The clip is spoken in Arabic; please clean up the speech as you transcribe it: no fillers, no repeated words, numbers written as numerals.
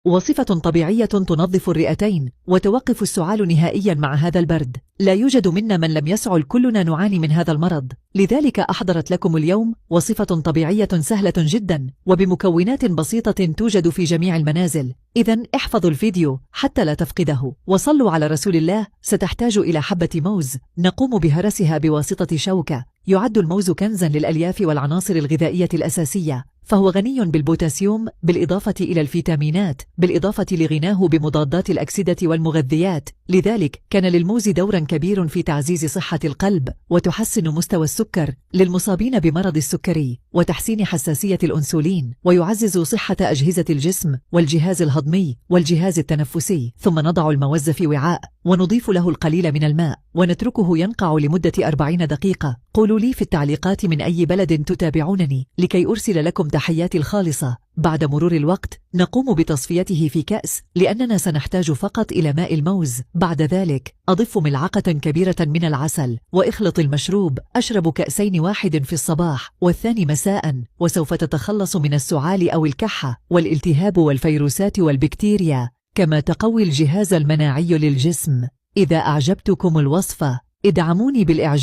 وصفة طبيعية تنظف الرئتين وتوقف السعال نهائيا مع هذا البرد. لا يوجد منا من لم يسعل، كلنا نعاني من هذا المرض، لذلك أحضرت لكم اليوم وصفة طبيعية سهلة جدا وبمكونات بسيطة توجد في جميع المنازل. إذن احفظوا الفيديو حتى لا تفقده، وصلوا على رسول الله. ستحتاج إلى حبة موز نقوم بهرسها بواسطة شوكة. يعد الموز كنزا للألياف والعناصر الغذائية الأساسية، فهو غني بالبوتاسيوم بالإضافة إلى الفيتامينات، بالإضافة لغناه بمضادات الأكسدة والمغذيات. لذلك كان للموز دورا كبير في تعزيز صحة القلب وتحسن مستوى السكر للمصابين بمرض السكري، وتحسين حساسية الأنسولين، ويعزز صحة أجهزة الجسم والجهاز الهضمي والجهاز التنفسي. ثم نضع الموز في وعاء ونضيف له القليل من الماء ونتركه ينقع لمدة 40 دقيقة. قولوا لي في التعليقات من أي بلد تتابعونني لكي أرسل لكم تحياتي الخالصة. بعد مرور الوقت نقوم بتصفيته في كأس لأننا سنحتاج فقط إلى ماء الموز. بعد ذلك أضف ملعقة كبيرة من العسل وإخلط المشروب. أشرب كأسين، واحد في الصباح والثاني مساء، وسوف تتخلص من السعال أو الكحة والالتهاب والفيروسات والبكتيريا، كما تقوي الجهاز المناعي للجسم. إذا أعجبتكم الوصفة ادعموني بالإعجاب.